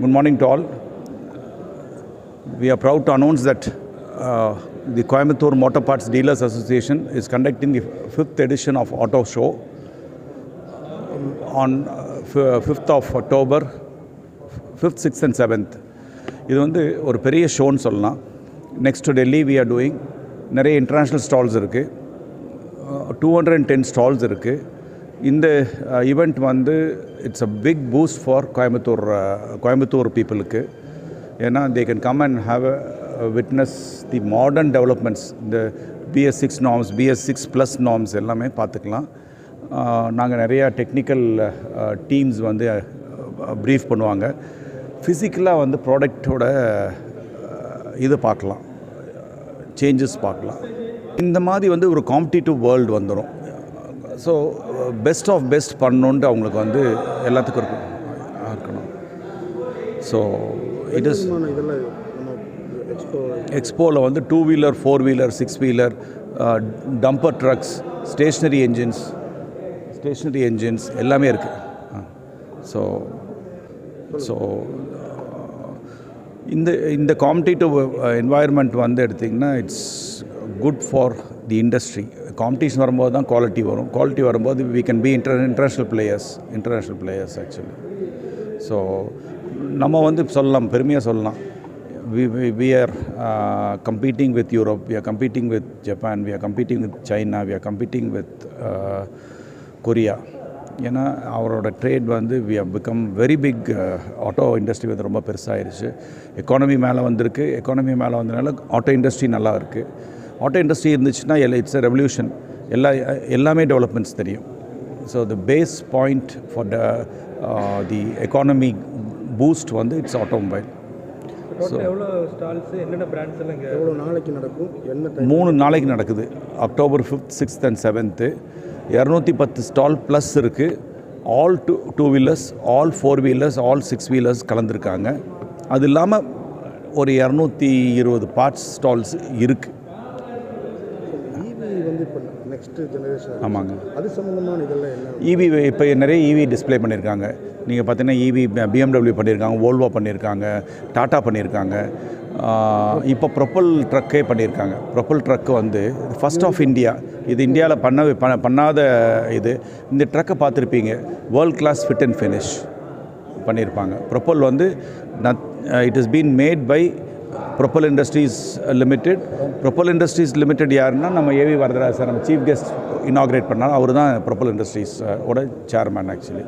Good morning to all. We are proud to announce that the Coimbatore Motor Parts Dealers Association is conducting the 5th edition of Auto Show on 5th of October, 5th, 6th and 7th. இது வந்து ஒரு பெரிய ஷோன்னு சொல்லலாம். Next to Delhi we are doing நிறைய international stalls இருக்குது, 210 stalls இருக்குது. இந்த ஈவெண்ட் வந்து it's a big boost for Coimbatore பீப்புளுக்கு. ஏன்னா they can come and have witness the modern developments. இந்த BS6 நார்ம்ஸ், BS6+ நார்ம்ஸ் எல்லாமே பார்த்துக்கலாம். நாங்கள் நிறையா டெக்னிக்கல் டீம்ஸ் வந்து ப்ரீஃப் பண்ணுவாங்க. ஃபிசிக்கலாக வந்து ப்ராடக்டோட இது பார்க்கலாம், சேஞ்சஸ் பார்க்கலாம். இந்த மாதிரி வந்து ஒரு காம்படிட்டிவ் வேர்ல்டு வந்துடும். ஸோ பெஸ்ட் ஆஃப் பெஸ்ட் பண்ணணுன்ட்டு அவங்களுக்கு வந்து எல்லாத்துக்கும் இருக்கணும். ஸோ இட் இஸ் எக்ஸ்போவில் வந்து 2 wheeler, 4 wheeler, 6 wheeler, dumper trucks, stationary engines எல்லாமே இருக்குது. ஸோ இந்த காம்படிட்டிவ் என்வாயர்மெண்ட் வந்து எடுத்திங்கன்னா it's good for the industry. Competition வரும்போது தான் குவாலிட்டி வரும். குவாலிட்டி வரும்போது we can be international players actually. So நம்ம வந்து சொல்லலாம், பெருமையாக சொல்லலாம், we are competing with Europe, we are competing with Japan, we are competing with China, we are competing with Korea. ஏன்னா அவரோட ட்ரேட் வந்து we have become very big. Auto industry வந்து ரொம்ப பெருசாகிடுச்சு. எக்கானமி மேலே வந்திருக்கு. எக்கானமி மேலே வந்ததுனால ஆட்டோ இண்டஸ்ட்ரி நல்லா இருக்குது. ஆட்டோ இண்டஸ்ட்ரி இருந்துச்சுன்னா இட்ஸ் எ ரெவல்யூஷன். எல்லாமே டெவலப்மெண்ட்ஸ் தெரியும். So the base point for the economy boost வந்து இட்ஸ் ஆட்டோமொபைல். ஸோ 3 நாளைக்கு நடக்குது. October 5th, 6th and 7th 210 stall plus இருக்குது. All 2 wheelers, all 4 wheelers, all 6 wheelers கலந்துருக்காங்க. அது இல்லாமல் ஒரு 220 பார்ட்ஸ் ஸ்டால்ஸ் இருக்குது. ஆமாங்க. அது சம்மந்தமான இதெல்லாம் ஈவி இப்போ நிறைய ஈவி டிஸ்பிளே பண்ணியிருக்காங்க. நீங்கள் பார்த்தீங்கன்னா ஈவி BMW பண்ணியிருக்காங்க, வோல்வோ பண்ணியிருக்காங்க, டாட்டா பண்ணியிருக்காங்க. இப்போ ப்ரொப்பல் ட்ரக்கே பண்ணியிருக்காங்க. ப்ரொப்பல் ட்ரக்கு வந்து ஃபஸ்ட் ஆஃப் இந்தியா. இது இந்தியாவில் பண்ணாத இது. இந்த ட்ரக்கை பார்த்துருப்பீங்க, world class fit and finish பண்ணியிருப்பாங்க. ப்ரொப்பல் வந்து it is been made by Propel Industries Limited. Propel Industries Limited யாருன்னா நம்ம AV வரதராஜ் சார், நம்ம சீஃப் கெஸ்ட் இனாக்ரேட் பண்ணால் அவர் தான் Propel Industries ஓட சேர்மேன் ஆக்சுவலி.